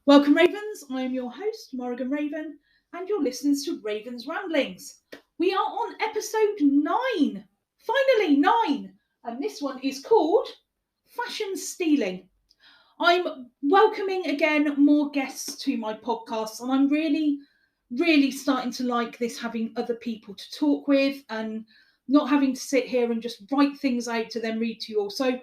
Welcome, Ravens. I am your host, Morrigan Raven, and you're listening to Raven's Ramblings. We are on episode 9. Finally, 9. And this one is called Fashion Stealing. I'm welcoming again more guests to my podcast, and I'm really starting to like this, having other people to talk with and not having to sit here and just write things out to then read to you all. So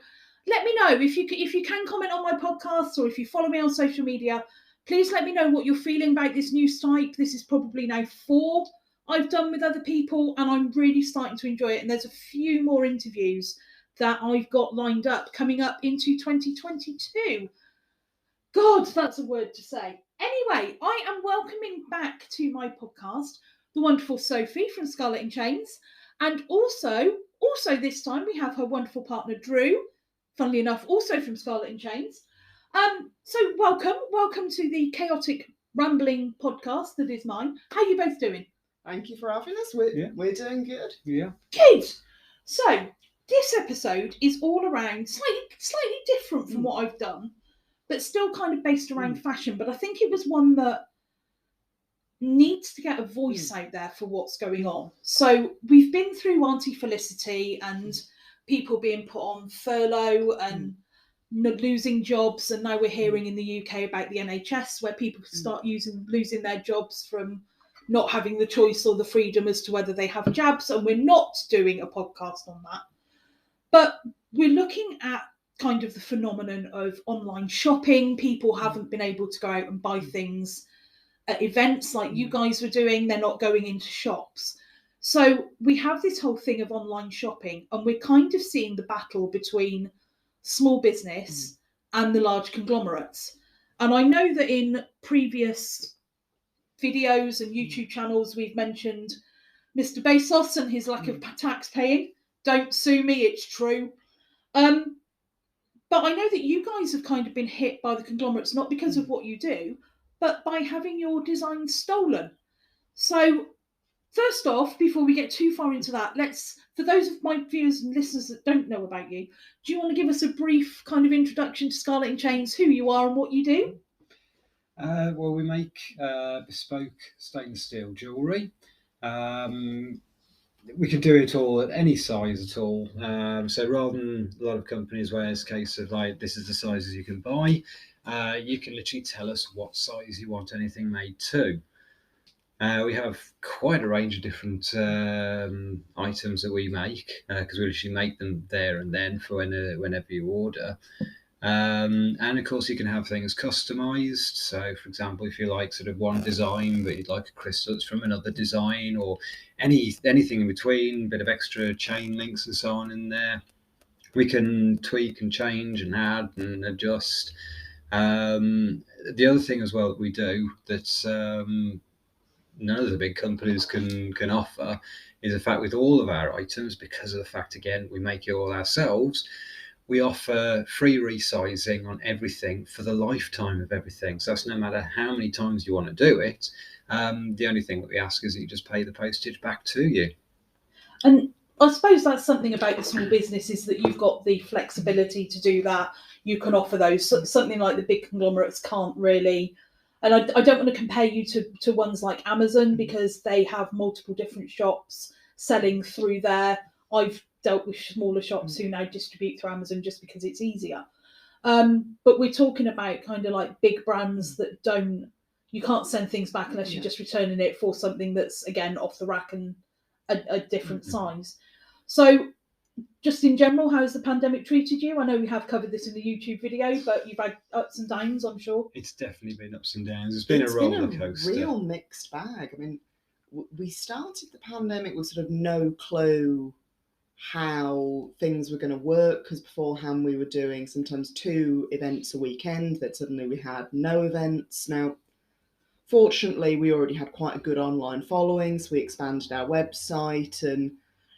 let me know if you can comment on my podcast, or if you follow me on social media. Please let me know what you're feeling about this new type. This is probably now 4 I've done with other people, and I'm really starting to enjoy it. And there's a few more interviews that I've got lined up coming up into 2022. God, that's a word to say. Anyway, I am welcoming back to my podcast the wonderful Sophie from Scarlet in Chains, and also this time we have her wonderful partner Drew, funnily enough, also from Scarlet in Chains. So welcome to the chaotic rambling podcast that is mine. How are you both doing? Thank you for having us. We're doing good. Yeah. Good. So this episode is all around slightly different from what I've done, but still kind of based around fashion. But I think it was one that needs to get a voice out there for what's going on. So we've been through Auntie Felicity and people being put on furlough and losing jobs, and now we're hearing in the UK about the NHS, where people start losing their jobs from not having the choice or the freedom as to whether they have jabs. And we're not doing a podcast on that, but we're looking at kind of the phenomenon of online shopping. People haven't been able to go out and buy things at events like you guys were doing. They're not going into shops. So we have this whole thing of online shopping, and we're kind of seeing the battle between small business and the large conglomerates. And I know that in previous videos and YouTube channels, we've mentioned Mr. Bezos and his lack of tax paying. Don't sue me, it's true. But I know that you guys have kind of been hit by the conglomerates, not because of what you do, but by having your designs stolen. So first off, before we get too far into that, for those of my viewers and listeners that don't know about you, do you want to give us a brief kind of introduction to Scarlet in Chains, who you are and what you do? Well, we make bespoke stainless steel jewellery. We can do it all at any size at all. So rather than a lot of companies where it's a case of like, this is the sizes you can buy, you can literally tell us what size you want anything made to. We have quite a range of different items that we make, because we literally make them there and then for whenever you order. And of course you can have things customized. So for example, if you like sort of one design but you'd like a crystal that's from another design, or anything in between, a bit of extra chain links and so on in there, we can tweak and change and add and adjust. The other thing as well that we do that's none of the big companies can offer is the fact with all of our items, because of the fact again we make it all ourselves, we offer free resizing on everything for the lifetime of everything. So that's no matter how many times you want to do it. The only thing that we ask is that you just pay the postage back to you. And I suppose that's something about the small business, is that you've got the flexibility to do that. You can offer those. Something like the big conglomerates can't really. And I don't want to compare you to ones like Amazon, because they have multiple different shops selling through there. I've dealt with smaller shops who now distribute through Amazon just because it's easier. But we're talking about kind of like big brands that you can't send things back unless you're just returning it for something that's, again, off the rack and a different size. So just in general, how has the pandemic treated you? I know we have covered this in the YouTube video, but you've had ups and downs, I'm sure. It's definitely been ups and downs. It's been a roller coaster. Real mixed bag. I mean, we started the pandemic with sort of no clue how things were going to work, because beforehand we were doing sometimes 2 events a weekend, that suddenly we had no events. Now, fortunately, we already had quite a good online following, so we expanded our website and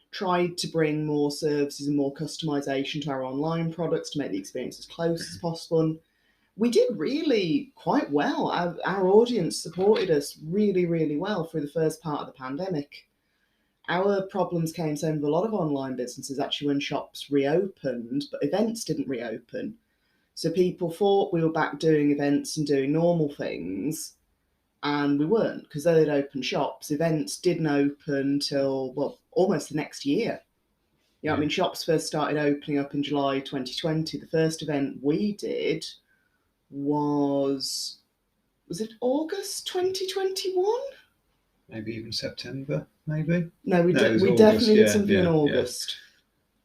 tried to bring more services and more customization to our online products to make the experience as close as possible. And we did really quite well. Our audience supported us really, really well through the first part of the pandemic. Our problems came same with a lot of online businesses actually when shops reopened, but events didn't reopen. So people thought we were back doing events and doing normal things, and we weren't, because though they'd opened shops, events didn't open till, well, almost the next year. I mean, shops first started opening up in July 2020. The first event we did was it August 2021? Maybe even September, maybe? No, we August, definitely did something in August.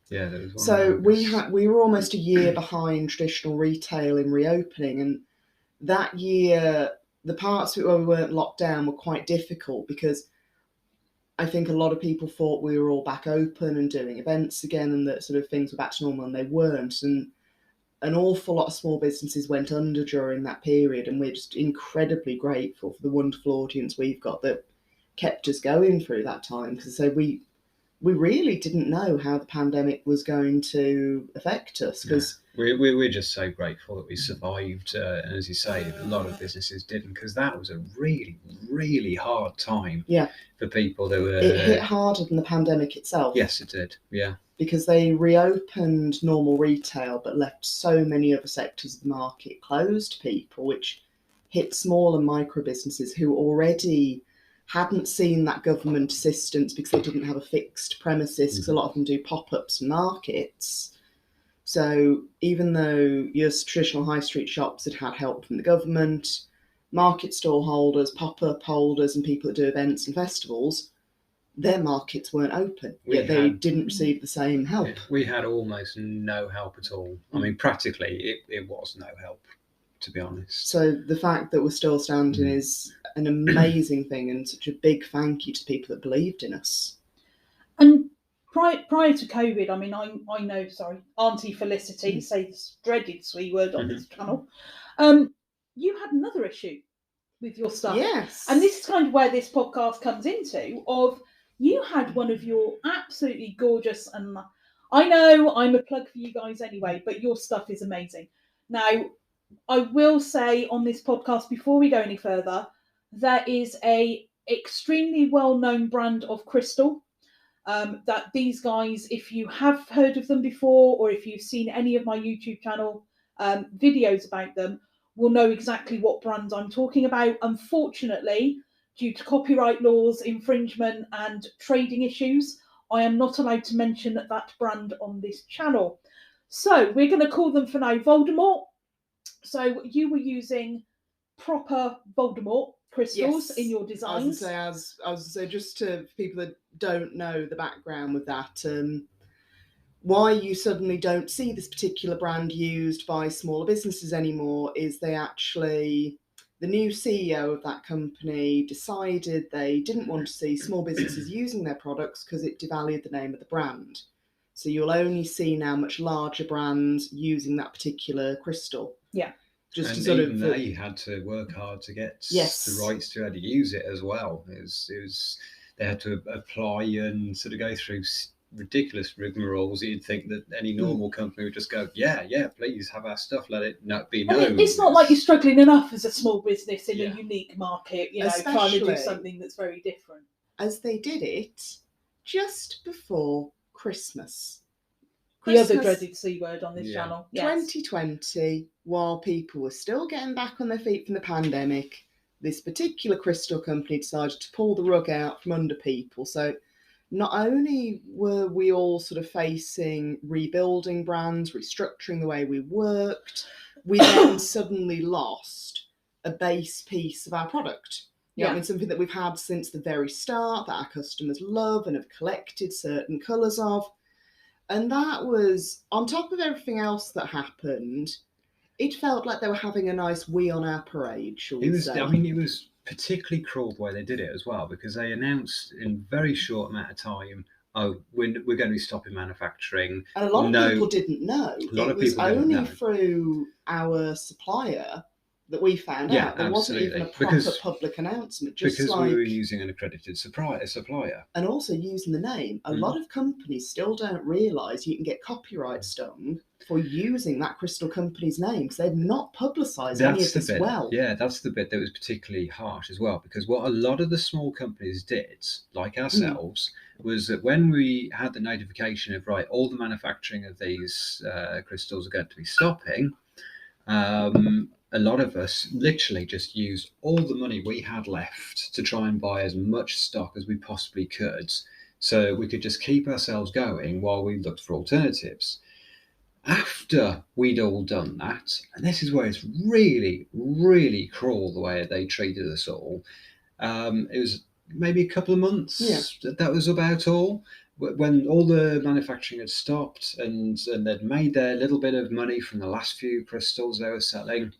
Yeah, there was one. So we were almost a year behind traditional retail in reopening, and that year the parts of it where we weren't locked down were quite difficult, because I think a lot of people thought we were all back open and doing events again, and that sort of things were back to normal, and they weren't. And an awful lot of small businesses went under during that period, and we're just incredibly grateful for the wonderful audience we've got that kept us going through that time. Because so we really didn't know how the pandemic was going to affect us. Because we're just so grateful that we survived. And as you say, a lot of businesses didn't, because that was a really, really hard time for people that were... It hit harder than the pandemic itself. Yes, it did, yeah. Because they reopened normal retail but left so many other sectors of the market closed to people, which hit small and micro businesses who already hadn't seen that government assistance because they didn't have a fixed premises, because a lot of them do pop-ups and markets. So even though your traditional high street shops had had help from the government, market stall holders, pop-up holders and people that do events and festivals, their markets weren't open, yet they didn't receive the same help. We had almost no help at all. I mean, practically, it was no help, to be honest. So the fact that we're still standing is an amazing thing, and such a big thank you to people that believed in us. And prior to COVID, I mean, I know, Auntie Felicity, say this dreaded sweet word on this channel, you had another issue with your stuff. Yes. And this is kind of where this podcast comes into, of you had one of your absolutely gorgeous, and I know I'm a plug for you guys anyway, but your stuff is amazing. Now, I will say on this podcast, before we go any further, there is a extremely well-known brand of crystal that these guys, if you have heard of them before, or if you've seen any of my YouTube channel videos about them, will know exactly what brand I'm talking about. Unfortunately, due to copyright laws, infringement and trading issues, I am not allowed to mention that brand on this channel. So we're going to call them for now Voldemort. So you were using proper Voldemort crystals in your designs. I was going to say, just to people that don't know the background with that, why you suddenly don't see this particular brand used by smaller businesses anymore is the new CEO of that company decided they didn't want to see small businesses using their products because it devalued the name of the brand. So you'll only see now much larger brands using that particular crystal. Yeah. Just and to sort even of they had to work hard to get the rights to how to use it as well. It was they had to apply and sort of go through ridiculous rigmaroles. You'd think that any normal company would just go, yeah, please have our stuff, let it be known. It's not like you're struggling enough as a small business in a unique market, trying to do something that's very different. As they did it just before Christmas. The other dreaded C word on this channel. Yes. 2020, while people were still getting back on their feet from the pandemic, this particular crystal company decided to pull the rug out from under people. So not only were we all sort of facing rebuilding brands, restructuring the way we worked, we then suddenly lost a base piece of our product. I mean, something that we've had since the very start, that our customers love and have collected certain colours of. And that was, on top of everything else that happened, it felt like they were having a nice we on our parade, shall we say. I mean, it was particularly cruel the way they did it as well, because they announced in a very short amount of time, we're going to be stopping manufacturing. And a lot of people didn't know. It was only through our supplier that we found out. There wasn't even a proper public announcement. Because we were using an accredited supplier. And also using the name. A lot of companies still don't realise you can get copyright stung for using that crystal company's name, because they've not publicised any of this well. Yeah, that's the bit that was particularly harsh as well, because what a lot of the small companies did, like ourselves, was that when we had the notification of, all the manufacturing of these crystals are going to be stopping, A lot of us literally just used all the money we had left to try and buy as much stock as we possibly could, so we could just keep ourselves going while we looked for alternatives. After we'd all done that, and this is where it's really, really cruel the way they treated us all. It was maybe a couple of months. That was about all. When all the manufacturing had stopped and they'd made their little bit of money from the last few crystals they were selling,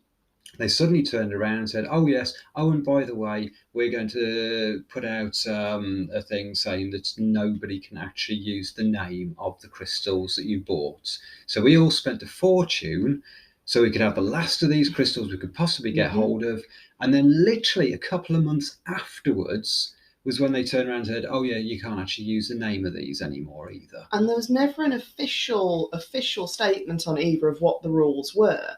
they suddenly turned around and said, "Oh yes, oh, and by the way, we're going to put out a thing saying that nobody can actually use the name of the crystals that you bought." So we all spent a fortune so we could have the last of these crystals we could possibly get hold of. And then literally a couple of months afterwards was when they turned around and said, "Oh yeah, you can't actually use the name of these anymore either." And there was never an official statement on either of what the rules were.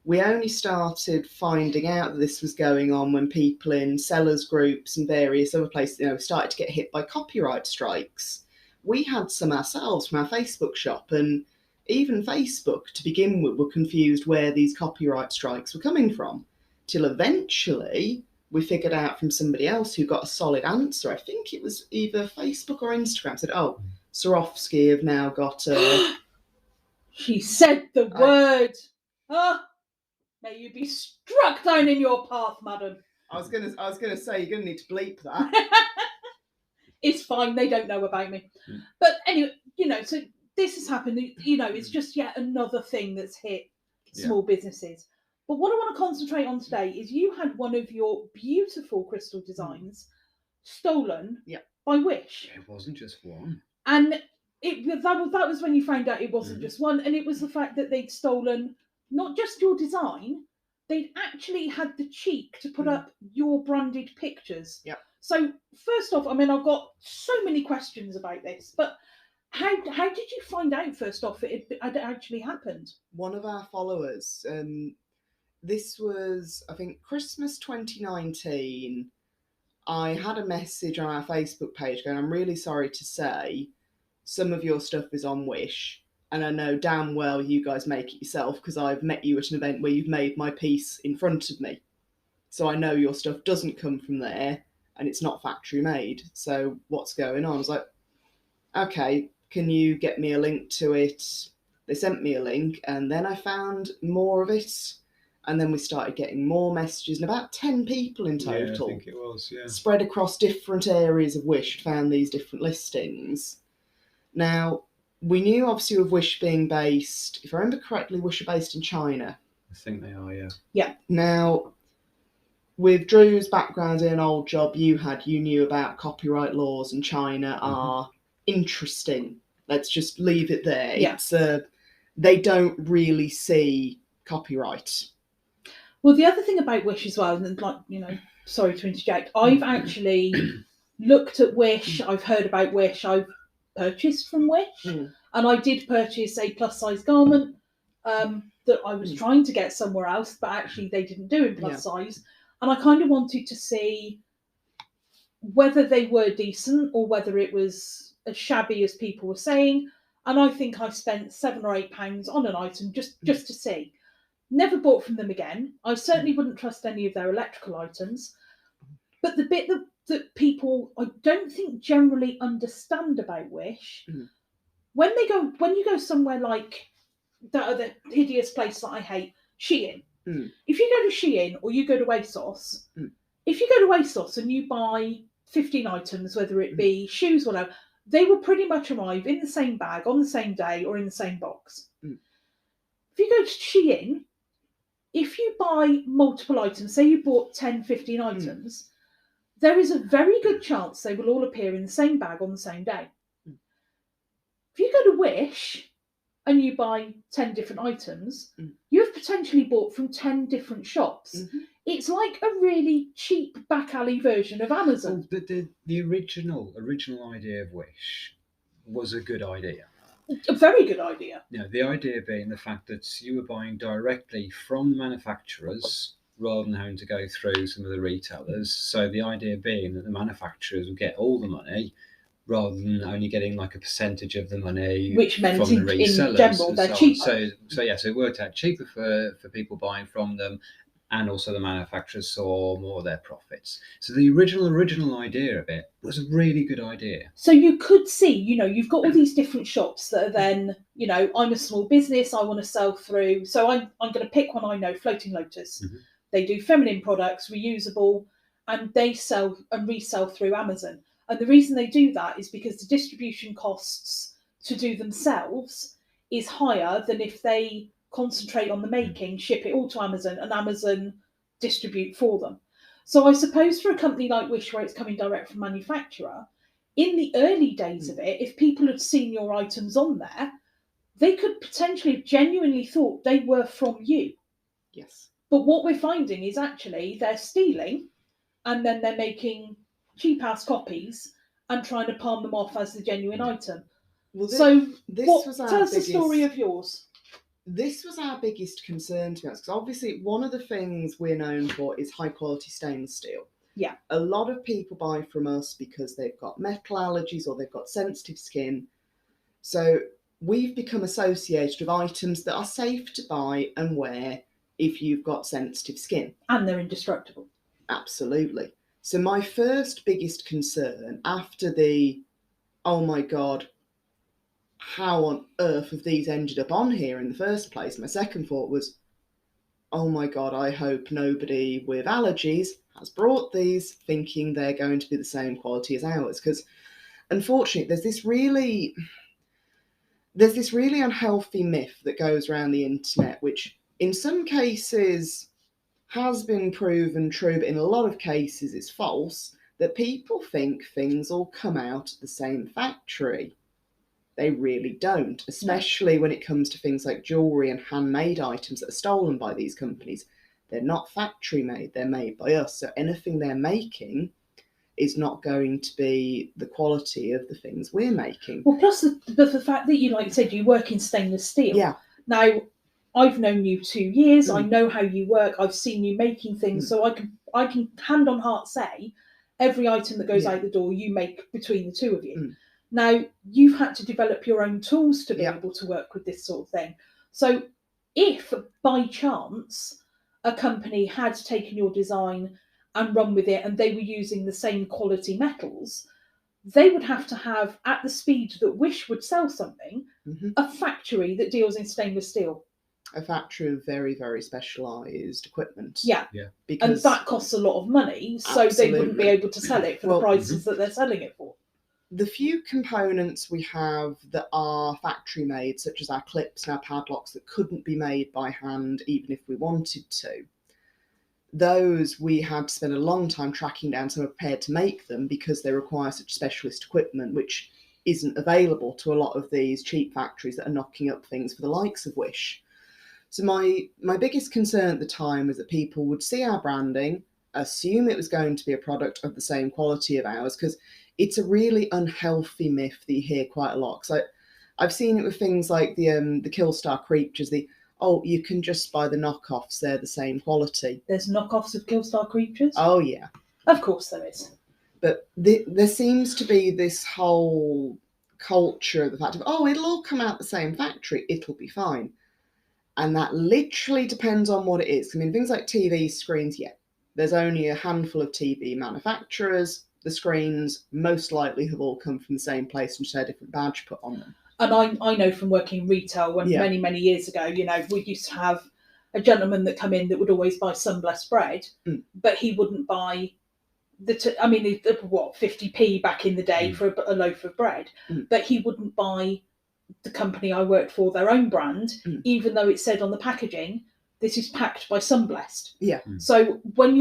We only started finding out that this was going on when people in sellers groups and various other places, started to get hit by copyright strikes. We had some ourselves from our Facebook shop, and even Facebook, to begin with, were confused where these copyright strikes were coming from, till eventually we figured out from somebody else who got a solid answer. I think it was either Facebook or Instagram, said, "Oh, Swarovski have now got a..." She said the word. May you be struck down in your path, madam. I was gonna say, you're gonna need to bleep that. It's fine, they don't know about me. But anyway, so this has happened. It's just yet another thing that's hit small businesses. But what I want to concentrate on today is you had one of your beautiful crystal designs stolen by Wish. It wasn't just one. And that was when you found out it wasn't just one, and it was the fact that they'd stolen not just your design, they'd actually had the cheek to put up your branded pictures. Yeah. So first off, I've got so many questions about this, but how did you find out first off it had actually happened? One of our followers, this was, I think, Christmas 2019. I had a message on our Facebook page going, "I'm really sorry to say some of your stuff is on Wish, and I know damn well you guys make it yourself because I've met you at an event where you've made my piece in front of me. So I know your stuff doesn't come from there and it's not factory made. So what's going on?" I was like, "Okay, can you get me a link to it?" They sent me a link, and then I found more of it. And then we started getting more messages, and about 10 people in total. Yeah, I think it was, spread across different areas of Wish, found these different listings. Now, we knew obviously with Wish being based, if I remember correctly, Wish are based in China. I think they are, Yeah. Now, with Drew's background in an old job you knew about copyright laws, and China are interesting. Let's just leave it there. Yeah. It's they don't really see copyright. Well, the other thing about Wish as well, and sorry to interject, I've actually looked at Wish, I've heard about Wish, I've purchased from Wish, and I did purchase a plus size garment that I was trying to get somewhere else, but actually they didn't do in plus size, and I kind of wanted to see whether they were decent or whether it was as shabby as people were saying, and I think I spent £7 or £8 on an item just to see. Never bought from them again. I certainly wouldn't trust any of their electrical items. But the bit that people, I don't think, generally understand about Wish, when you go somewhere like that other hideous place that I hate, Shein. If you go to Shein or you go to ASOS, if you go to ASOS and you buy 15 items, whether it be shoes, whatever, they will pretty much arrive in the same bag on the same day or in the same box. If you go to Shein, if you buy multiple items, say you bought 10, 15 items, there is a very good chance they will all appear in the same bag on the same day. If you go to Wish and you buy 10 different items, you've potentially bought from 10 different shops. It's like a really cheap back alley version of Amazon. But the original idea of Wish was a good idea. A very good idea. The idea being the fact that you were buying directly from the manufacturers rather than having to go through some of the retailers. So the idea being that the manufacturers would get all the money rather than only getting like a percentage of the money, Which meant from the in resellers general and they're so on. cheaper. So it worked out cheaper for people buying from them, and also the manufacturers saw more of their profits. So the original idea of it was a really good idea. So you could see, you've got all these different shops that are then, I'm a small business, I want to sell through. So I'm going to pick one I know, Floating Lotus. Mm-hmm. They do feminine products, reusable, and they sell and resell through Amazon. And the reason they do that is because the distribution costs to do themselves is higher than if they concentrate on the making, ship it all to Amazon, and Amazon distribute for them. So I suppose for a company like Wish, where it's coming direct from manufacturer, in the early days of it, if people had seen your items on there, they could potentially have genuinely thought they were from you. Yes. But what we're finding is actually they're stealing, and then they're making cheap-ass copies and trying to palm them off as the genuine item. Well, Tell was us the story of yours. This was our biggest concern, to be honest, because obviously one of the things we're known for is high-quality stainless steel. Yeah. A lot of people buy from us because they've got metal allergies or they've got sensitive skin. So we've become associated with items that are safe to buy and wear if you've got sensitive skin. And they're indestructible. Absolutely. So my first biggest concern after oh my God, how on earth have these ended up on here in the first place? My second thought was, oh my God, I hope nobody with allergies has brought these thinking they're going to be the same quality as ours. Because unfortunately, there's this really unhealthy myth that goes around the internet, which in some cases has been proven true, but in a lot of cases it's false, that people think things all come out of the same factory. They really don't, especially when it comes to things like jewellery and handmade items that are stolen by these companies. They're not factory made, they're made by us. So anything they're making is not going to be the quality of the things we're making. Well, plus the fact that you, like you said, you work in stainless steel. Yeah. Now, I've known you 2 years. I know how you work. I've seen you making things. So I can hand on heart say every item that goes out the door you make between the two of you. Now, you've had to develop your own tools to be able to work with this sort of thing. So if by chance a company had taken your design and run with it and they were using the same quality metals, they would have to have, at the speed that Wish would sell something, a factory that deals in stainless steel. A factory of very, very specialised equipment. Yeah. Because and that costs a lot of money, so they wouldn't be able to sell it for the prices that they're selling it for. The few components we have that are factory made, such as our clips and our padlocks that couldn't be made by hand even if we wanted to, those we had to spend a long time tracking down someone prepared to make them because they require such specialist equipment which isn't available to a lot of these cheap factories that are knocking up things for the likes of Wish. So my biggest concern at the time was that people would see our branding, assume it was going to be a product of the same quality of ours, because it's a really unhealthy myth that you hear quite a lot. So I've seen it with things like the Killstar creatures, you can just buy the knockoffs, they're the same quality. There's knockoffs of Killstar creatures? Oh, yeah. Of course there is. But there seems to be this whole culture of the fact of, it'll all come out the same factory, it'll be fine. And that literally depends on what it is. I mean, things like TV screens, there's only a handful of TV manufacturers. The screens most likely have all come from the same place and just had a different badge put on them. And I know from working in retail when many, many years ago, we used to have a gentleman that come in that would always buy sunblessed bread, but he wouldn't buy 50p back in the day for a loaf of bread, but he wouldn't buy the company I worked for, their own brand, even though it said on the packaging, this is packed by Sunblessed. Yeah. So when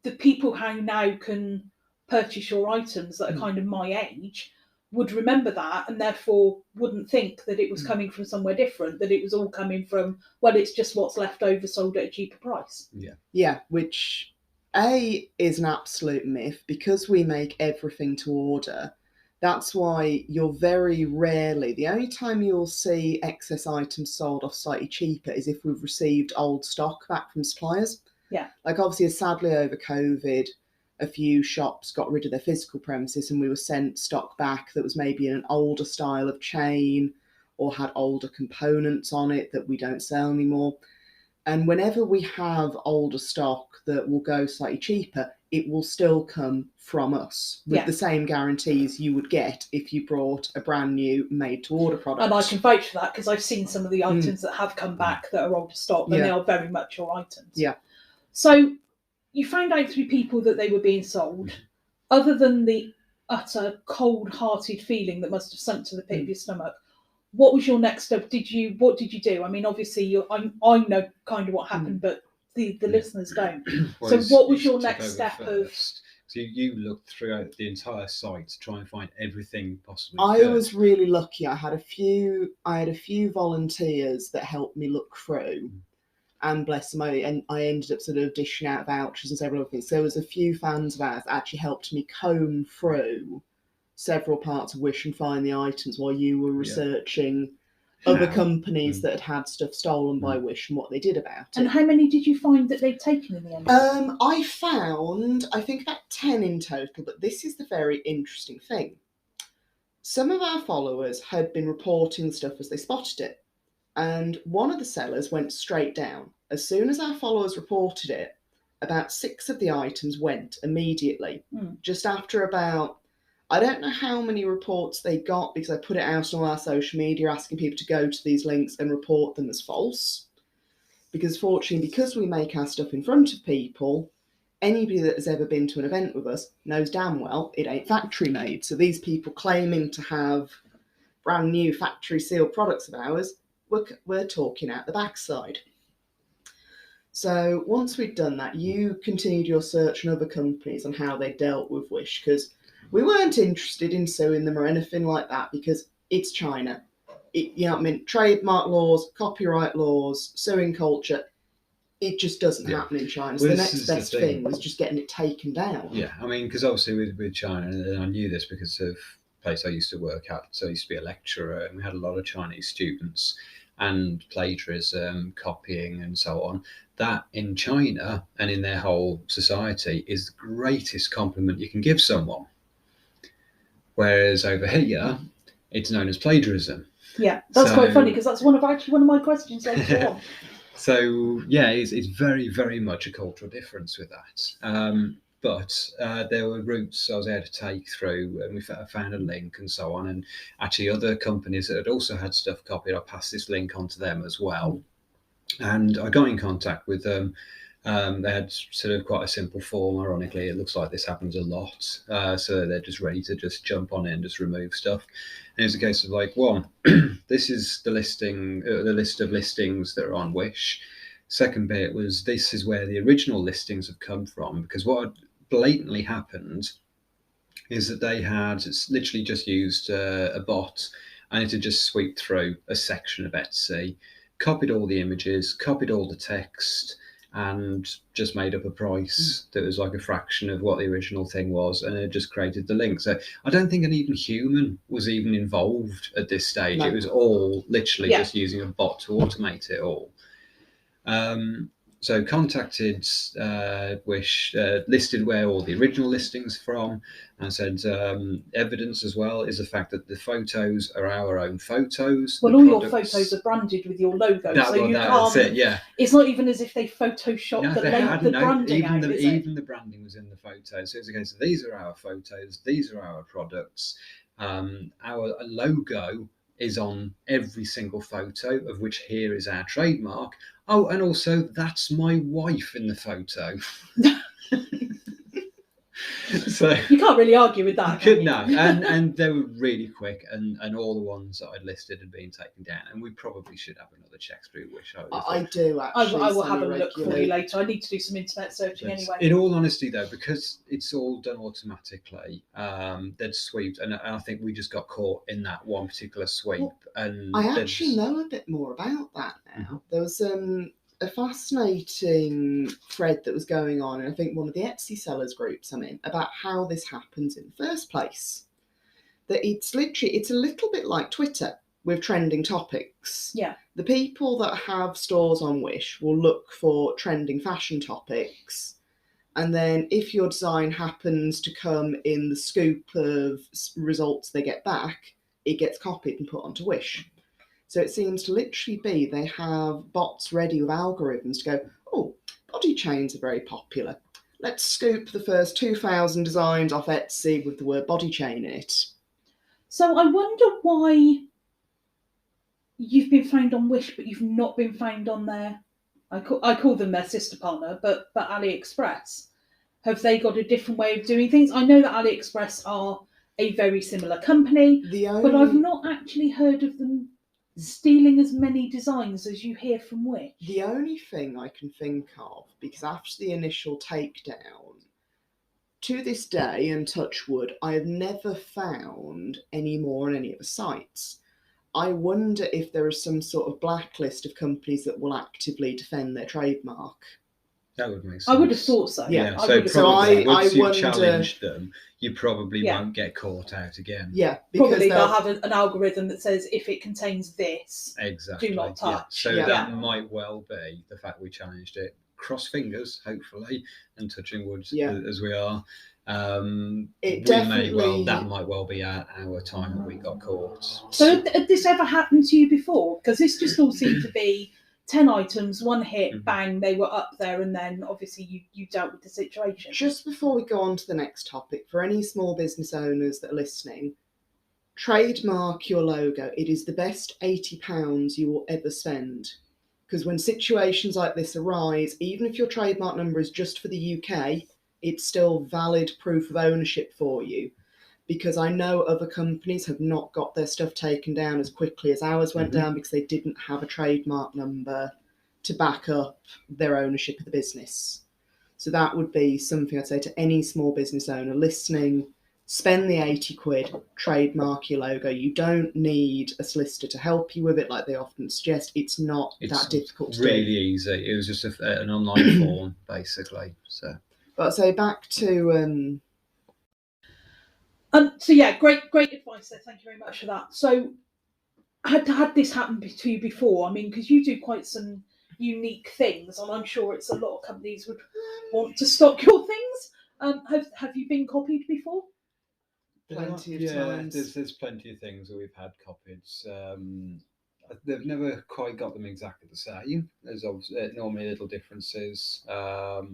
the people who now can purchase your items that are kind of my age would remember that and therefore wouldn't think that it was coming from somewhere different, that it was all coming from, it's just what's left over sold at a cheaper price. Yeah, which is an absolute myth because we make everything to order. That's why you're very rarely, the only time you'll see excess items sold off slightly cheaper is if we've received old stock back from suppliers. Yeah. Like obviously, sadly over COVID, a few shops got rid of their physical premises and we were sent stock back that was maybe in an older style of chain or had older components on it that we don't sell anymore. And whenever we have older stock that will go slightly cheaper, it will still come from us with the same guarantees you would get if you brought a brand new made-to-order product. And I can vouch for that because I've seen some of the items that have come back that are older stock, and they are very much your items. Yeah. So you found out through people that they were being sold. Other than the utter cold-hearted feeling that must have sunk to the pit of your stomach, what was your next step? What did you do? I mean, obviously, I know kind of what happened, but the listeners don't. Well, so what was your next step first. So you looked throughout the entire site to try and find everything possible. I was really lucky. I had a few volunteers that helped me look through, and bless them, I ended up sort of dishing out vouchers and several other things. So there was a few fans of ours that actually helped me comb through several parts of Wish and find the items while you were researching other companies that had stuff stolen by Wish and what they did about it. And how many did you find that they'd taken in the end? I found, I think, about 10 in total, but this is the very interesting thing. Some of our followers had been reporting stuff as they spotted it, and one of the sellers went straight down. As soon as our followers reported it, about 6 of the items went immediately, just after about, I don't know how many reports they got because I put it out on our social media asking people to go to these links and report them as false. Because fortunately, because we make our stuff in front of people, anybody that has ever been to an event with us knows damn well it ain't factory made. So these people claiming to have brand new factory sealed products of ours, we're talking out the backside. So once we'd done that, you continued your search on other companies on how they dealt with Wish, because we weren't interested in suing them or anything like that because it's China. You know what I mean? Trademark laws, copyright laws, suing culture, it just doesn't happen in China. So the next best thing was just getting it taken down. Yeah, I mean, because obviously with China, and I knew this because of the place I used to work at. So I used to be a lecturer and we had a lot of Chinese students, and plagiarism, copying and so on. That in China and in their whole society is the greatest compliment you can give someone. Whereas over here, it's known as plagiarism. Yeah, that's quite funny because that's one of my questions later on. So yeah, it's very, very much a cultural difference with that. But there were routes I was able to take through, and we found a link and so on. And actually, other companies that had also had stuff copied, I passed this link on to them as well. And I got in contact with them. They had sort of quite a simple form. Ironically, it looks like this happens a lot. So they're just ready to just jump on it and just remove stuff. And it was a case of like, one, this is the listing, the list of listings that are on Wish. Second bit was, this is where the original listings have come from, because what had blatantly happened is that they had literally just used a bot, and it had just swept through a section of Etsy, copied all the images, copied all the text, and just made up a price that was like a fraction of what the original thing was, and it just created the link. So I don't think an even human was even involved at this stage. No. It was all literally just using a bot to automate it all. So contacted Wish, listed where all the original listings from, and said evidence as well is the fact that the photos are our own photos. Well, all your photos are branded with your logo, so you can't. It's not even as if they photoshopped the branding out. Even the branding was in the photos. So it's a case of, these are our photos, these are our products. Our logo is on every single photo, of which here is our trademark. Oh, and also that's my wife in the photo. So you can't really argue with that. No, and they were really quick, and all the ones that I'd listed had been taken down, and we probably should have another check through Wish. I do actually. I will have a look for you later. I need to do some internet searching anyway. In all honesty, though, because it's all done automatically, they'd swept, and I think we just got caught in that one particular sweep. Well, and I actually know a bit more about that now. There was a fascinating thread that was going on, and I think one of the Etsy sellers groups I'm in, about how this happens in the first place. That it's a little bit like Twitter with trending topics. Yeah. The people that have stores on Wish will look for trending fashion topics, And then if your design happens to come in the scoop of results they get back, it gets copied and put onto Wish. So it seems to literally be they have bots ready with algorithms to go, oh, body chains are very popular. Let's scoop the first 2,000 designs off Etsy with the word body chain in it. So I wonder why you've been found on Wish, but you've not been found on their, I call them their sister partner, but AliExpress. Have they got a different way of doing things? I know that AliExpress are a very similar company, but I've not actually heard of them stealing as many designs as you hear from Wish. The only thing I can think of, because after the initial takedown, to this day, and touch wood, I have never found any more on any other sites. I wonder if there is some sort of blacklist of companies that will actively defend their trademark. That would make sense. I would have thought so. Yeah. So once you've wonder, challenged them, you probably won't get caught out again. Yeah, because probably they'll have an algorithm that says if it contains this, exactly, do not touch. Yeah. So that might well be the fact we challenged it. Cross fingers, hopefully, and touching wood as we are. That might well be our time that we got caught. So had this ever happened to you before? Because this just all seemed to be 10 items, one hit, bang, they were up there, and then obviously you dealt with the situation. Just before we go on to the next topic, for any small business owners that are listening, trademark your logo. It is the best £80 you will ever spend. Because when situations like this arise, even if your trademark number is just for the UK, it's still valid proof of ownership for you. Because I know other companies have not got their stuff taken down as quickly as ours went down because they didn't have a trademark number to back up their ownership of the business. So that would be something I'd say to any small business owner listening. Spend the 80 quid, trademark your logo. You don't need a solicitor to help you with it like they often suggest. It's not that difficult to do. It's really easy. It was just an online form, basically. So back to... So yeah, great advice there. Thank you very much for that. So had this happened to you before? I mean, because you do quite some unique things, and I'm sure it's a lot of companies would want to stock your things. Have you been copied before? Plenty of times. There's plenty of things that we've had copied. They've never quite got them exactly the same. There's obviously normally little differences. The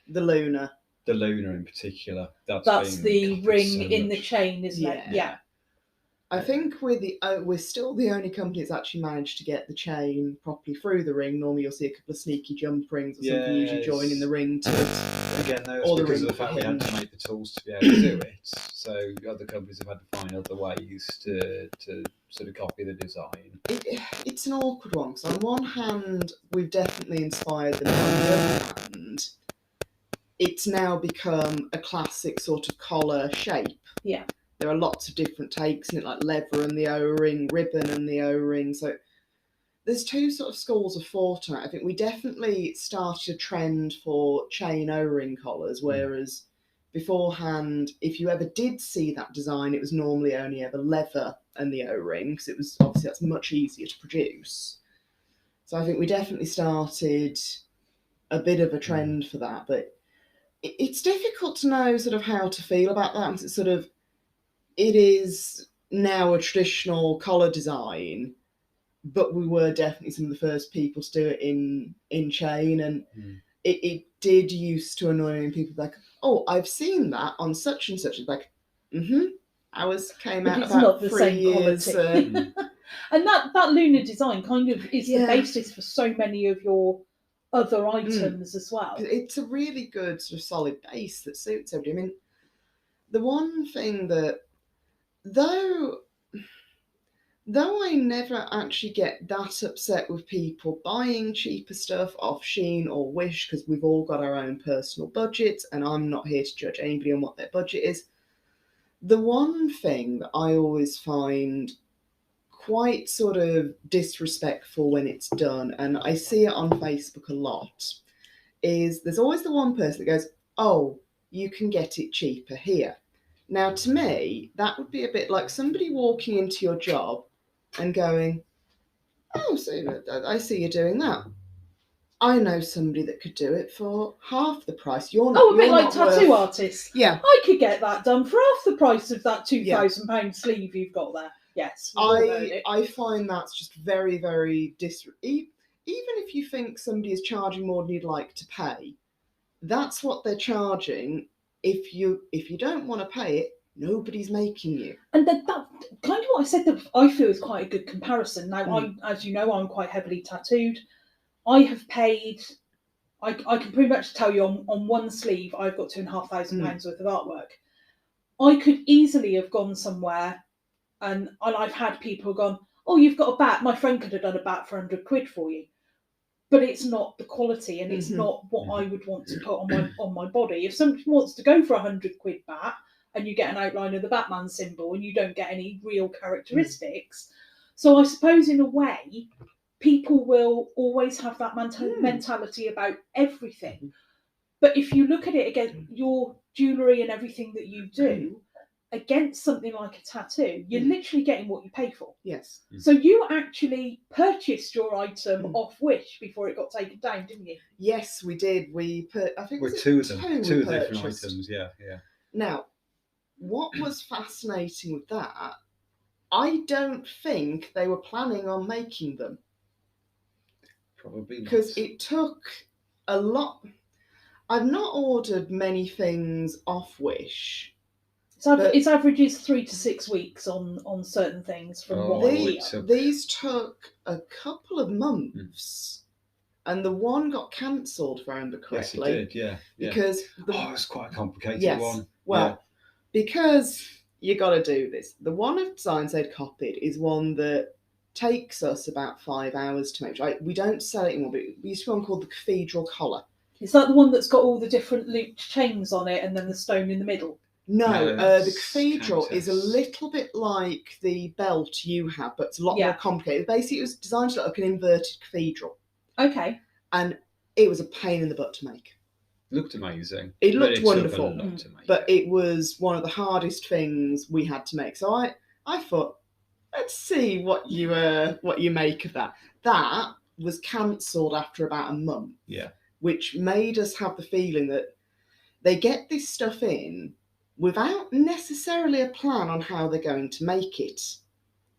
lunar. The lunar in particular. That's the ring in the chain, isn't it? Yeah. I think we're still the only company that's actually managed to get the chain properly through the ring. Normally you'll see a couple of sneaky jump rings or something usually joining the ring to it. Again, that's because of the fact we had to make the tools to be able to do it. So other companies have had to find other ways to sort of copy the design. It's an awkward one, because on one hand, we've definitely inspired them, on the other hand, it's now become a classic sort of collar shape. Yeah. There are lots of different takes in it, like leather and the O-ring, ribbon and the O-ring. So there's two sort of schools of thought on it. I think we definitely started a trend for chain O-ring collars, whereas beforehand, if you ever did see that design, it was normally only ever leather and the O-ring, because it was obviously that's much easier to produce. So I think we definitely started a bit of a trend for that, but it's difficult to know sort of how to feel about that, because it's sort of, it is now a traditional collar design, but we were definitely some of the first people to do it in chain, and it did used to annoy people like, oh, I've seen that on such and such. It's like, ours came out about 3 years. And that lunar design kind of is the basis for so many of your other items as well. It's a really good sort of solid base that suits everybody. I mean, the one thing that, though I never actually get that upset with people buying cheaper stuff off Shein or Wish, because we've all got our own personal budgets, and I'm not here to judge anybody on what their budget is. The one thing that I always find quite sort of disrespectful when it's done, and I see it on Facebook a lot, is there's always the one person that goes, oh, you can get it cheaper here. Now, to me, that would be a bit like somebody walking into your job and going, oh, so I see you're doing that. I know somebody that could do it for half the price. You're not. Oh, a bit you're like not tattoo worth- artists. Yeah, I could get that done for half the price of that £2,000 sleeve you've got there. Yes, we've all heard it. I find that's just very, very even if you think somebody is charging more than you'd like to pay, that's what they're charging. If you don't want to pay it, nobody's making you. And that kind of what I said that I feel is quite a good comparison. Now, as you know, I'm quite heavily tattooed. I have paid. I can pretty much tell you on one sleeve I've got £2,500 worth of artwork. I could easily have gone somewhere, and I've had people gone, "Oh, you've got a bat. My friend could have done a bat for £100 for you," but it's not the quality, and it's not what I would want to put on my body. If somebody wants to go for £100 bat, and you get an outline of the Batman symbol, and you don't get any real characteristics, so I suppose in a way, people will always have that mentality about everything. But if you look at it against your jewellery and everything that you do, against something like a tattoo, you're literally getting what you pay for. Yes. So you actually purchased your item off Wish before it got taken down, didn't you? Yes, we did. I think With was two of them, two we different purchased. items. Yeah. Now, what was fascinating with that, I don't think they were planning on making them. Probably not. Because it took a lot. I've not ordered many things off Wish. Its average is 3 to 6 weeks on certain things from what I hear. These took a couple of months, and the one got cancelled, if I remember correctly. Yes, it did, yeah. Because it was quite a complicated one. Well, because you got to do this. The one of designs they'd copied is one that takes us about 5 hours to make. Right? We don't sell it anymore, but we used to have one called the Cathedral Collar. Is that the one that's got all the different looped chains on it and then the stone in the middle? No, the Cathedral is a little bit like the belt you have, but it's a lot more complicated. Basically, it was designed to look like an inverted cathedral. Okay. And it was a pain in the butt to make. Looked amazing. It looked wonderful, but it was one of the hardest things we had to make. So I thought, let's see what you make of that. That was cancelled after about a month. Yeah. Which made us have the feeling that they get this stuff in without necessarily a plan on how they're going to make it.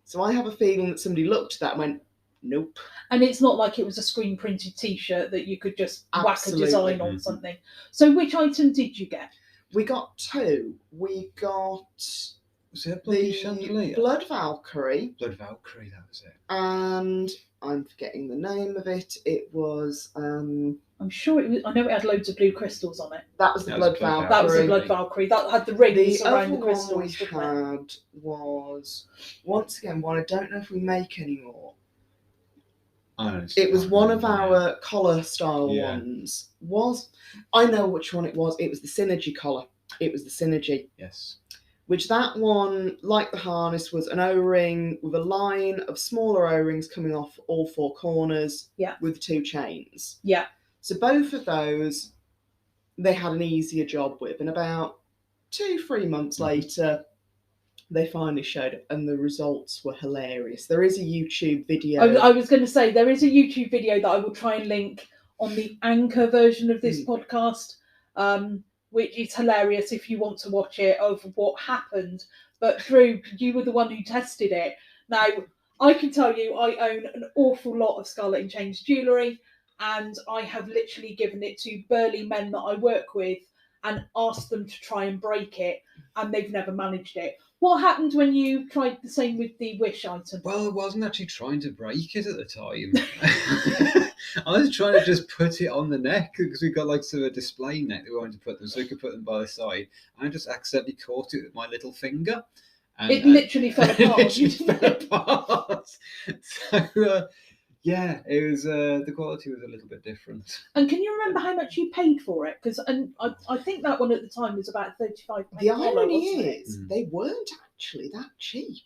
So I have a feeling that somebody looked at that and went, nope. And it's not like it was a screen printed t-shirt that you could just whack a design on something. So which item did you get? We got two. We got was it Bloody Chandelier? Blood Valkyrie. Blood Valkyrie, that was it. And I'm forgetting the name of it. It was I'm sure it was. I know it had loads of blue crystals on it. That was the Blood Valkyrie. That was the Blood Valkyrie. That had the rings around the crystals. The other one we had was, once again, one I don't know if we make anymore. It was one of our collar style ones. I know which one it was. It was the Synergy collar. It was the Synergy. Yes. Which that one, like the harness, was an O-ring with a line of smaller O-rings coming off all four corners with 2 chains. Yeah. So both of those, they had an easier job with. And about 2-3 months later, they finally showed it, and the results were hilarious. There is a YouTube video. I was going to say, there is a YouTube video that I will try and link on the Anchor version of this podcast, which is hilarious if you want to watch it, of what happened. But Drew, you were the one who tested it. Now, I can tell you, I own an awful lot of Scarlet and Chains jewellery, and I have literally given it to burly men that I work with and asked them to try and break it, and they've never managed it. What happened when you tried the same with the Wish item? Well, I wasn't actually trying to break it at the time. I was trying to just put it on the neck, because we got like sort of a display neck that we wanted to put them, so we could put them by the side. And I just accidentally caught it with my little finger. And, it literally fell apart. It literally fell apart. So, yeah, it was the quality was a little bit different. And can you remember how much you paid for it? Because I think that one at the time was about £35. The irony is, they weren't actually that cheap.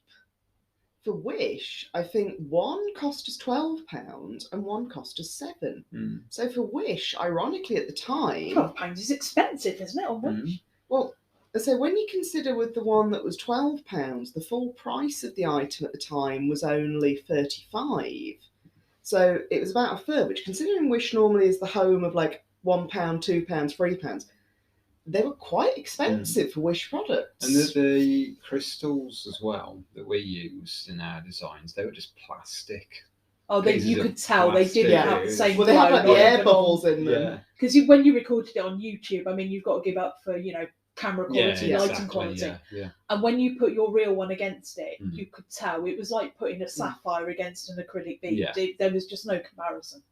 For Wish, I think one cost us £12 and one cost us £7. So for Wish, ironically at the time, £12 is expensive, isn't it, on Wish? Well, so when you consider with the one that was £12, the full price of the item at the time was only £35. So it was about a third, which considering Wish normally is the home of like £1, £2, £3, they were quite expensive for Wish products. And the crystals as well that we used in our designs, they were just plastic. Oh, Pieces you of could tell they didn't plastic. have the same. Well, they had like glow, the air not bubbles in them. Yeah. because when you recorded it on YouTube, I mean, you've got to give up for camera quality, Yeah, lighting exactly, quality. yeah. And when you put your real one against it, Mm. you could tell it was like putting a sapphire against an acrylic bead. Yeah. There was just no comparison.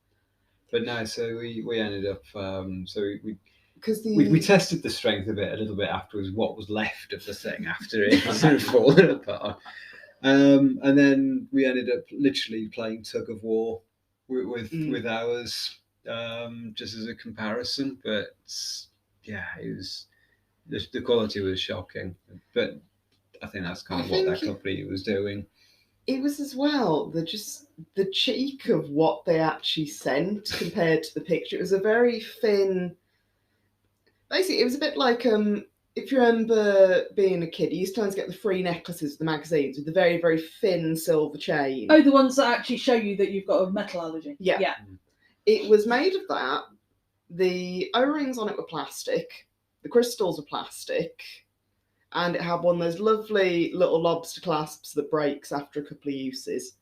But no, so we ended up Because we tested the strength of it a little bit afterwards, what was left of the thing after it sort of fallen apart. And then we ended up literally playing tug of war with ours, just as a comparison. But yeah, it was the quality was shocking. But I think that's kind of what that company was doing. It was as well the cheek of what they actually sent compared to the picture. It was a very thin. Basically, it was a bit like if you remember being a kid, you used to get the free necklaces of the magazines with the very, very thin silver chain. Oh, the ones that actually show you that you've got a metal allergy. Yeah. It was made of that. The O-rings on it were plastic. The crystals were plastic. And it had one of those lovely little lobster clasps that breaks after a couple of uses.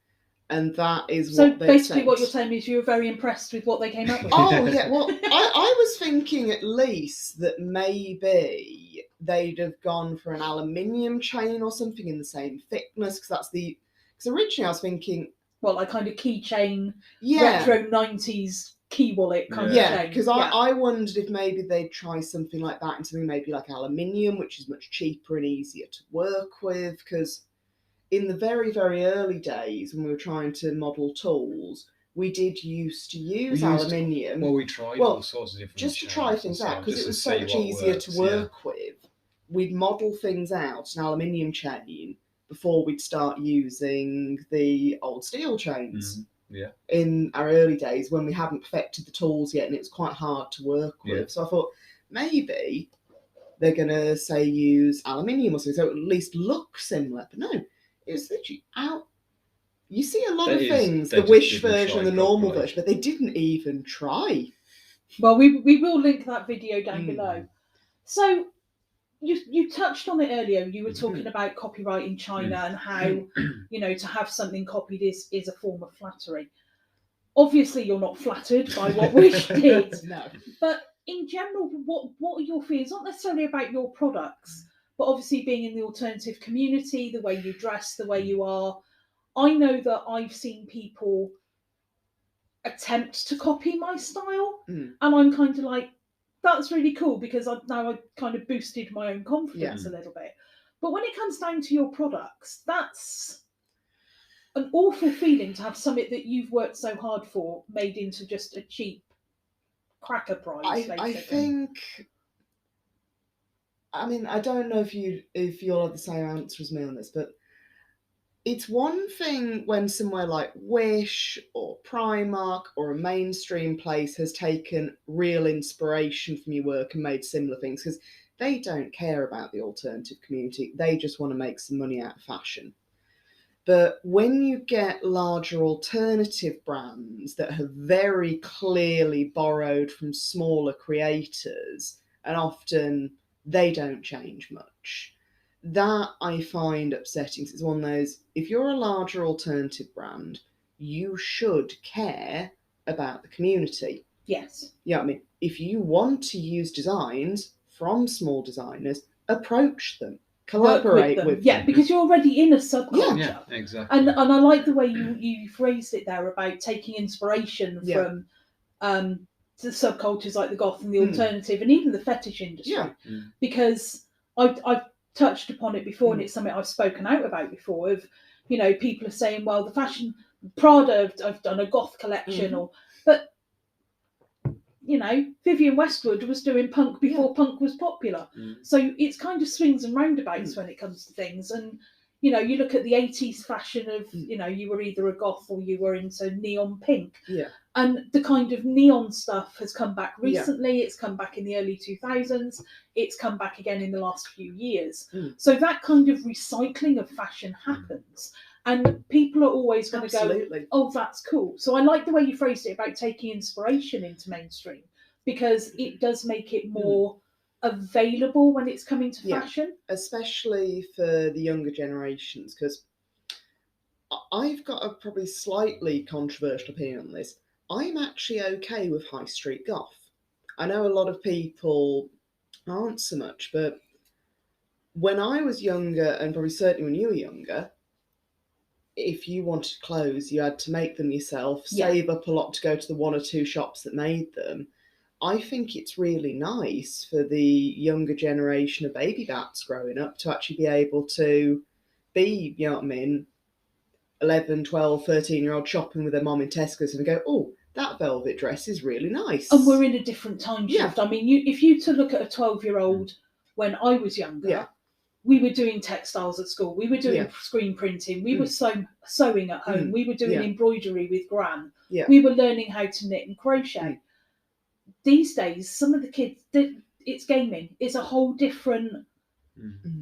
And that is what they basically sent. What you're saying is you were very impressed with what they came up with. Oh, yeah. Well, I was thinking at least that maybe they'd have gone for an aluminium chain or something in the same thickness, because originally I was thinking... Well, like kind of keychain, retro 90s key wallet kind of chain. Yeah, because I wondered if maybe they'd try something like that and something maybe like aluminium, which is much cheaper and easier to work with, because in the very, very early days when we were trying to model tools, we did used to use aluminium. Well, we tried all sorts of different just to try things out, because it was so much easier to work with. We'd model things out in aluminium chain before we'd start using the old steel chains. In our early days when we hadn't perfected the tools yet and it was quite hard to work with. So I thought maybe they're going to say use aluminium or something, so it at least look similar. But no, it was literally out. You see a lot of things, the Wish version and the normal version, but they didn't even try. Well, we will link that video down below. So you touched on it earlier. You were talking about copyright in China and how to have something copied is a form of flattery. Obviously, you're not flattered by what Wish did. No. But in general, what are your feelings? Not necessarily about your products, but obviously being in the alternative community, the way you dress, the way you are. I know that I've seen people attempt to copy my style, and I'm kind of like, that's really cool, because I've kind of boosted my own confidence a little bit. But when it comes down to your products, that's an awful feeling to have something that you've worked so hard for made into just a cheap cracker prize. I think. I mean, I don't know if you'll have the same answer as me on this, but it's one thing when somewhere like Wish or Primark or a mainstream place has taken real inspiration from your work and made similar things, because they don't care about the alternative community. They just want to make some money out of fashion. But when you get larger alternative brands that have very clearly borrowed from smaller creators, and often they don't change much, that I find upsetting. It's one of those, if you're a larger alternative brand, you should care about the community. Yes. Yeah, I mean, if you want to use designs from small designers, approach them. Collaborate with them. Yeah, because you're already in a subculture. Yeah, exactly. And I like the way you phrased it there about taking inspiration from the subcultures like the goth and the alternative and even the fetish industry. Because I've touched upon it before, and it's something I've spoken out about before, of people are saying, well, the fashion Prada, I've done a goth collection, but Vivienne Westwood was doing punk before punk was popular. So it's kind of swings and roundabouts when it comes to things. And, you look at the 80s fashion of, you were either a goth or you were into neon pink. Yeah. And the kind of neon stuff has come back recently. It's come back in the early 2000s. It's come back again in the last few years. So that kind of recycling of fashion happens. And people are always going to go, Absolutely. oh, that's cool. So I like the way you phrased it about taking inspiration into mainstream, because it does make it more available when it's coming to Yeah. fashion. Especially for the younger generations, because I've got a probably slightly controversial opinion on this. I'm actually okay with high street goth. I know a lot of people aren't so much, but when I was younger, and probably certainly when you were younger, if you wanted clothes, you had to make them yourself, save up a lot to go to the one or two shops that made them. I think it's really nice for the younger generation of baby bats growing up to actually be able to be, you know what I mean, 11, 12, 13-year-old shopping with their mom in Tesco's and go, oh, that velvet dress is really nice. And we're in a different time shift. I mean, if you to look at a 12-year-old when I was younger, we were doing textiles at school. We were doing screen printing. We were sewing at home. We were doing embroidery with Gran. We were learning how to knit and crochet. These days, some of the kids, it's gaming. It's a whole different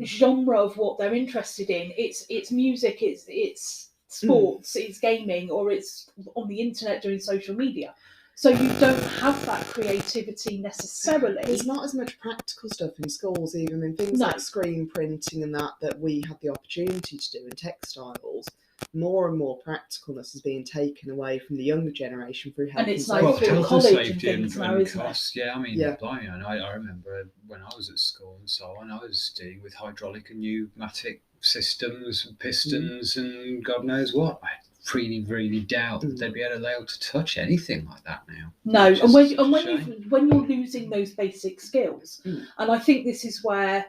genre of what they're interested in. It's music. It's sports. It's gaming, or it's on the internet doing social media. So you don't have that creativity necessarily. There's not as much practical stuff in schools, even. I mean, things like screen printing and that we had the opportunity to do in textiles. More and more practicalness is being taken away from the younger generation through health and safety. Well, health and safety and now, costs. Yeah, I mean, I remember when I was at school and so on, I was dealing with hydraulic and pneumatic systems, pistons, and God knows what. I really doubt that they'd be able to touch anything like that now. No, and when you're losing those basic skills, and I think this is where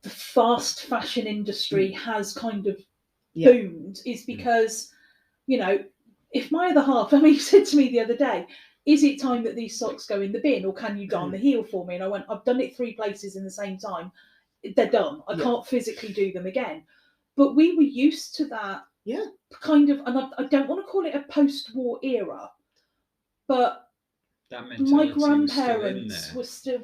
the fast fashion industry has kind of boomed, is because, if my other half, he said to me the other day, is it time that these socks go in the bin, or can you darn the heel for me? And I went, I've done it 3 places in the same time. They're done. I can't physically do them again. But we were used to that kind of, and I don't want to call it a post-war era, but my grandparents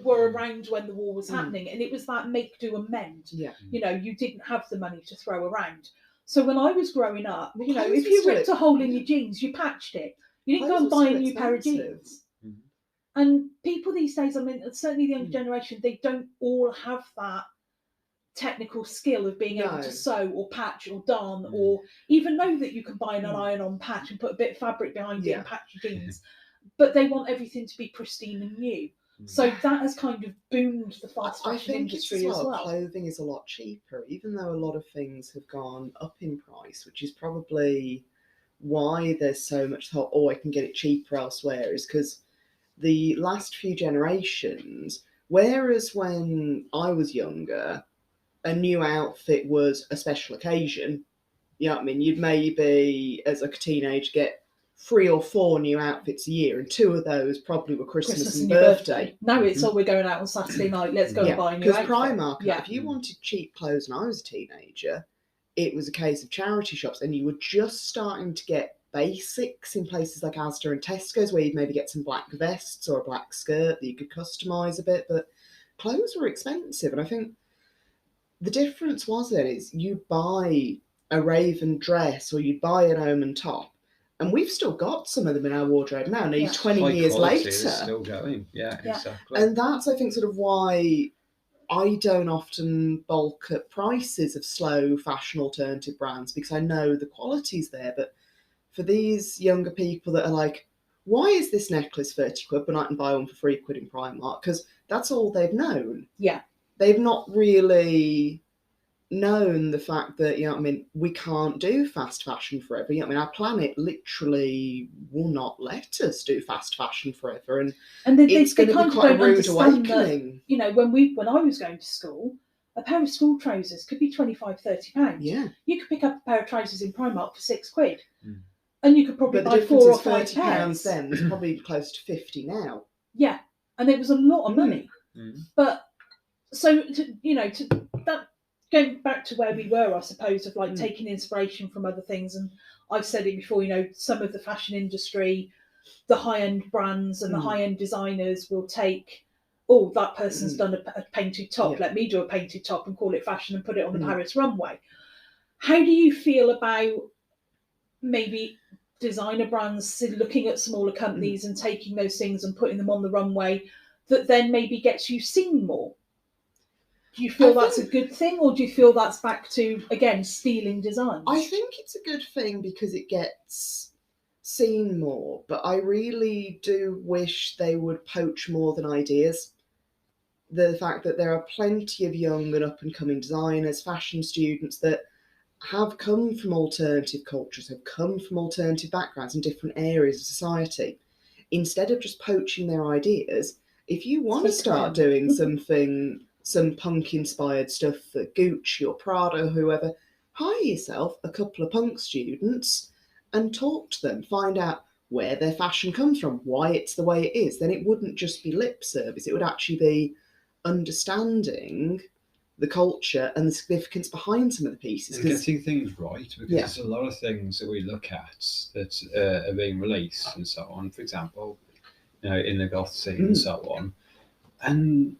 were around when the war was happening, and it was that make, do, and mend. You didn't have the money to throw around. So when I was growing up, if you ripped a hole in your jeans, you patched it. You didn't go and buy a new pair of jeans. And people these days, certainly the younger generation, they don't all have that technical skill of being able to sew or patch or darn, or even know that you can buy an iron-on patch and put a bit of fabric behind it and patch your jeans. But they want everything to be pristine and new. So that has kind of boomed the fast fashion industry as well. Clothing is a lot cheaper, even though a lot of things have gone up in price, which is probably why there's so much thought, I can get it cheaper elsewhere, is because the last few generations, whereas when I was younger, a new outfit was a special occasion. You know what I mean? You'd maybe, as a teenager, get 3 or 4 new outfits a year, and 2 of those probably were Christmas and birthday. Now it's all, we're going out on Saturday night, let's go and buy a new outfit. Because Primark, if you wanted cheap clothes when I was a teenager, it was a case of charity shops, and you were just starting to get basics in places like Asda and Tesco's, where you'd maybe get some black vests or a black skirt that you could customise a bit, but clothes were expensive. And I think the difference was then is you buy a Raven dress or you buy an Omen top, and we've still got some of them in our wardrobe now, nearly 20 years later. Still going, exactly. And that's, I think, sort of why I don't often bulk at prices of slow fashion alternative brands, because I know the quality's there. But for these younger people that are like, why is this necklace 30 quid, but I can buy one for 3 quid in Primark? Because that's all they've known. Yeah. They've not really known the fact that, we can't do fast fashion forever. Our planet literally will not let us do fast fashion forever, and it's going to be quite a rude awakening. That, when I was going to school, a pair of school trousers could be £25-30. Yeah, you could pick up a pair of trousers in Primark for 6 quid, and you could probably buy 4 or 5 pairs. Then it's probably close to 50 now. Yeah, and it was a lot of money. But so that. Going back to where we were, I suppose, of taking inspiration from other things. And I've said it before, some of the fashion industry, the high-end brands and the high-end designers will take, that person's done a painted top. Let me do a painted top and call it fashion and put it on the Paris runway. How do you feel about maybe designer brands looking at smaller companies and taking those things and putting them on the runway that then maybe gets you seen more? Do you feel that's a good thing, or do you feel that's back to, again, stealing designs? I think it's a good thing because it gets seen more, but I really do wish they would poach more than ideas. The fact that there are plenty of young and up-and-coming designers, fashion students that have come from alternative cultures, have come from alternative backgrounds in different areas of society. Instead of just poaching their ideas, if you want to start doing something, some punk-inspired stuff for Gucci or Prada or whoever, hire yourself a couple of punk students and talk to them, find out where their fashion comes from, why it's the way it is. Then it wouldn't just be lip service, it would actually be understanding the culture and the significance behind some of the pieces. And getting things right, because there's a lot of things that we look at that are being released and so on. For example, in the goth scene and so on, and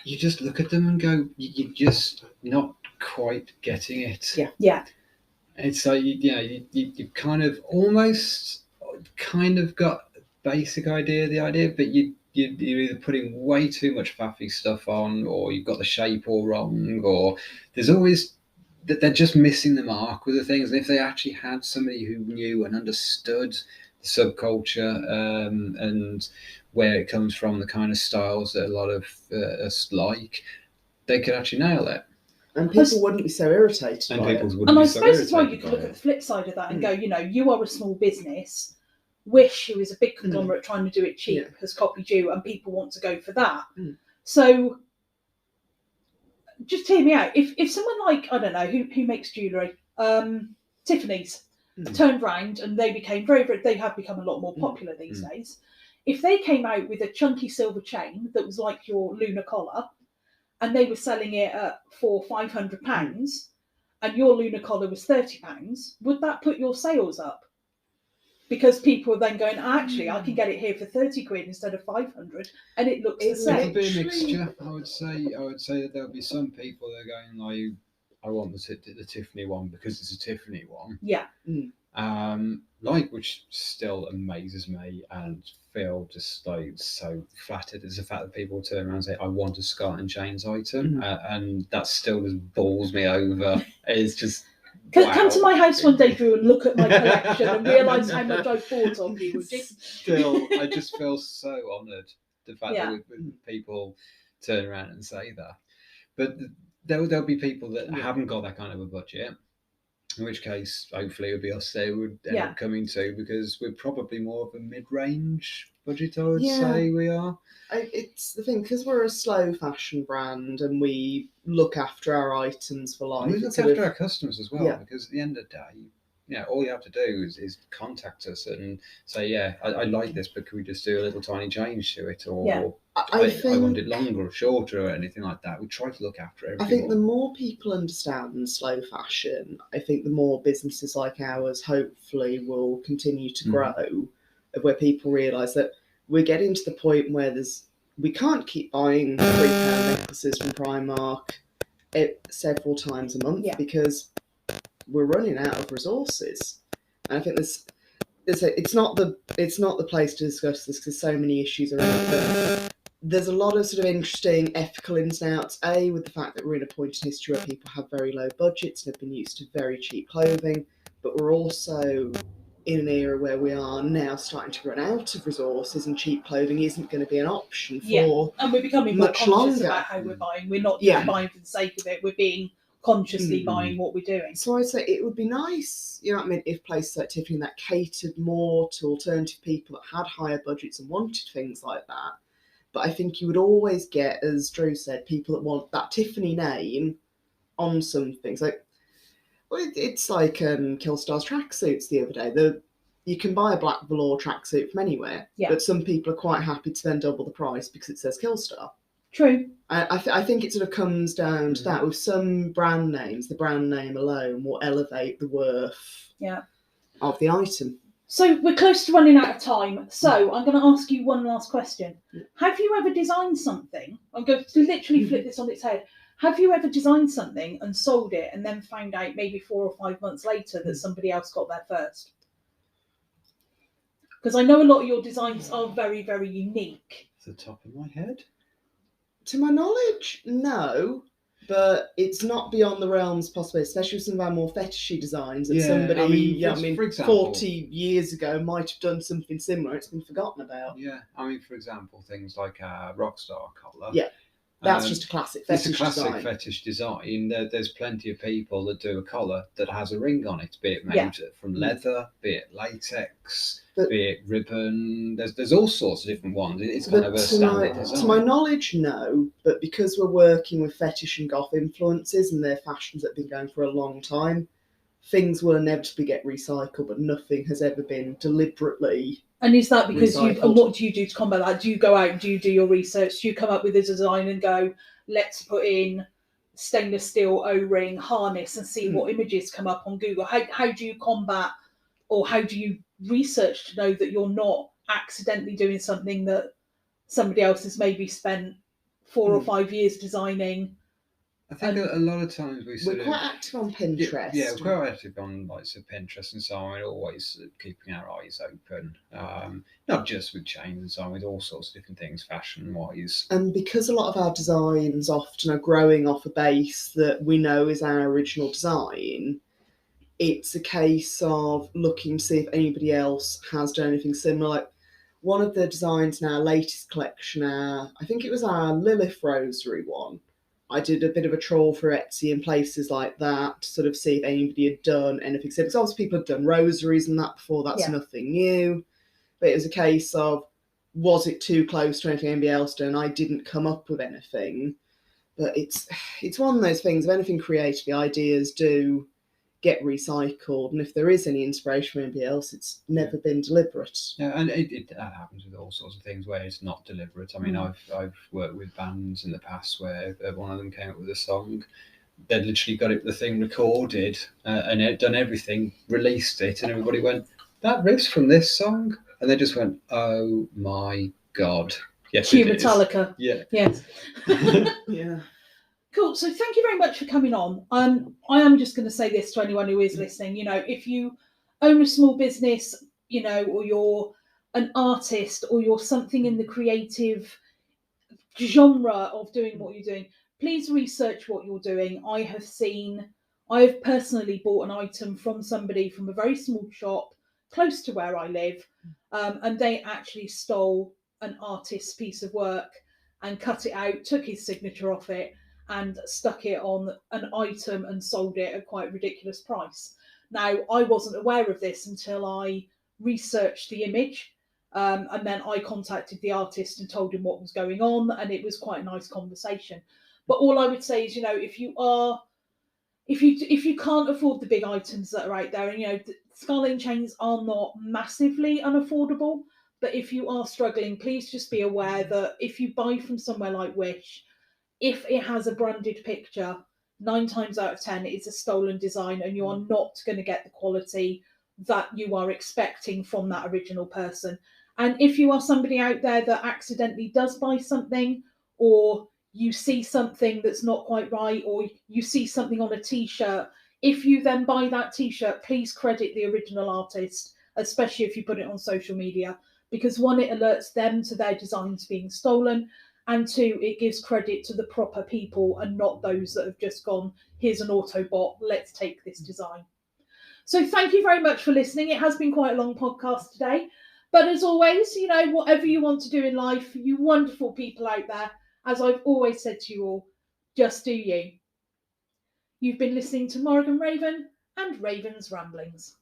you just look at them and go, you're just not quite getting it. Yeah. It's like you kind of almost got a basic idea of the idea, but you're either putting way too much faffy stuff on, or you've got the shape all wrong, or there's always that they're just missing the mark with the things. And if they actually had somebody who knew and understood the subculture and where it comes from, the kind of styles that a lot of us like, they could actually nail it. And people wouldn't be so irritated by it. And I suppose as well, you could look at the flip side of that and go, you are a small business. Wish, who is a big conglomerate trying to do it cheap, has copied you, and people want to go for that. So just hear me out. If someone like, I don't know, who makes jewellery, Tiffany's, turned round and they became they have become a lot more popular these days. If they came out with a chunky silver chain that was like your lunar collar, and they were selling it for £500, and your lunar collar was £30, would that put your sales up? Because people are then going, actually, I can get it here for 30 quid instead of 500, and it looks the same. It'll be a mixture. I would say that there'll be some people that are going like, I want the Tiffany one because it's a Tiffany one. Yeah. Which still amazes me, and feel just like so flattered is the fact that people turn around and say, I want a Scarlet and Chains item, and that still just balls me over. It's just. Wow. Come to my house one day, Drew, and look at my collection and realise how much I've bought on you. Still, I just feel so honoured the fact that people turn around and say that. But there'll be people that haven't got that kind of a budget, in which case, hopefully, it would be us they would end up coming to, because we're probably more of a mid-range budget, I would say we are. It's the thing, because we're a slow fashion brand and we look after our items for life. And we look after our customers as well, because at the end of the day, all you have to do is contact us and say, I like this, but can we just do a little tiny change to it? Or I want it longer or shorter or anything like that. We try to look after everyone. I think the more people understand slow fashion, I think the more businesses like ours hopefully will continue to grow, of where people realise that we're getting to the point where we can't keep buying £3 necklaces from Primark several times a month because we're running out of resources. And I think it's not the place to discuss this because so many issues around it. But there's a lot of sort of interesting ethical ins and outs. With the fact that we're in a point in history where people have very low budgets and have been used to very cheap clothing, but we're also in an era where we are now starting to run out of resources, and cheap clothing isn't going to be an option for and we're becoming more much conscious longer about how we're buying. We're not just buying for the sake of it. We're being consciously buying what we're doing. So I'd say it would be nice, if places like Tiffany that catered more to alternative people that had higher budgets and wanted things like that. But I think you would always get, as Drew said, people that want that Tiffany name on something. So it's like Killstar's tracksuits the other day. You can buy a black velour tracksuit from anywhere, but some people are quite happy to spend double the price because it says Killstar. True. I think it sort of comes down to that. With some brand names, the brand name alone will elevate the worth of the item. So we're close to running out of time. So I'm going to ask you one last question. Have you ever designed something? I'm going to literally flip this on its head. Have you ever designed something and sold it and then found out maybe 4 or 5 months later that somebody else got there first? Because I know a lot of your designs are very, very unique. Off the top of my head. To my knowledge, no. But it's not beyond the realms possible, especially with some of our more fetishy designs. That somebody, for example, 40 years ago might have done something similar. It's been forgotten about. Yeah, I mean, for example, things like our Rockstar collar. Yeah, that's just a classic fetish It's a classic design. fetish design. There's plenty of people that do a collar that has a ring on it, be it made from leather, be it latex, be it ribbon. There's all sorts of different ones. It's kind of a standard design. To my knowledge, no. But because we're working with fetish and goth influences and they're fashions that have been going for a long time, things will inevitably get recycled, but nothing has ever been deliberately. And is that because recycled. And what do you do to combat that? Do you go out, do you do your research? Do you come up with a design and go, let's put in stainless steel O-ring harness and see what images come up on Google? How do you combat, or how do you research to know that you're not accidentally doing something that somebody else has maybe spent 4 or 5 years designing? I think a lot of times we're quite active on Pinterest. Yeah, we're quite active on Pinterest and so on. Always keeping our eyes open, not just with chains and so on, with all sorts of different things, fashion-wise. And because a lot of our designs often are growing off a base that we know is our original design, it's a case of looking to see if anybody else has done anything similar. Like one of the designs in our latest collection, I think it was our Lilith Rosary one. I did a bit of a trawl for Etsy and places like that to sort of see if anybody had done anything. So obviously people had done rosaries and that before, that's nothing new. But it was a case of, was it too close to anything anybody else done? I didn't come up with anything. But it's one of those things, of anything creative, the ideas do get recycled, and if there is any inspiration from anybody else, it's never been deliberate. Yeah, and it happens with all sorts of things where it's not deliberate. I mean, I've worked with bands in the past where one of them came up with a song, they'd literally got the thing recorded and it done everything, released it, and everybody went, that riff's from this song, and they just went, oh my god, yes, Cue Metallica. Yeah, yes. Yeah. Cool. So thank you very much for coming on. I am just going to say this to anyone who is listening. You know, if you own a small business, you know, or you're an artist, or you're something in the creative genre of doing what you're doing, please research what you're doing. I have personally bought an item from somebody from a very small shop close to where I live, and they actually stole an artist's piece of work and cut it out, took his signature off it, and stuck it on an item and sold it at quite a ridiculous price. Now, I wasn't aware of this until I researched the image, and then I contacted the artist and told him what was going on, and it was quite a nice conversation. But all I would say is, you know, if you can't afford the big items that are out there, and you know, Scarlet chains are not massively unaffordable, but if you are struggling, please just be aware that if you buy from somewhere like Wish, if it has a branded picture, 9 times out of 10 it's a stolen design, and you are not going to get the quality that you are expecting from that original person. And if you are somebody out there that accidentally does buy something, or you see something that's not quite right, or you see something on a t-shirt, if you then buy that t-shirt, please credit the original artist, especially if you put it on social media, because 1, it alerts them to their designs being stolen, and 2, it gives credit to the proper people and not those that have just gone, here's an Autobot, let's take this design. So thank you very much for listening. It has been quite a long podcast today. But as always, you know, whatever you want to do in life, you wonderful people out there, as I've always said to you all, just do you. You've been listening to Morrigan Raven and Raven's Ramblings.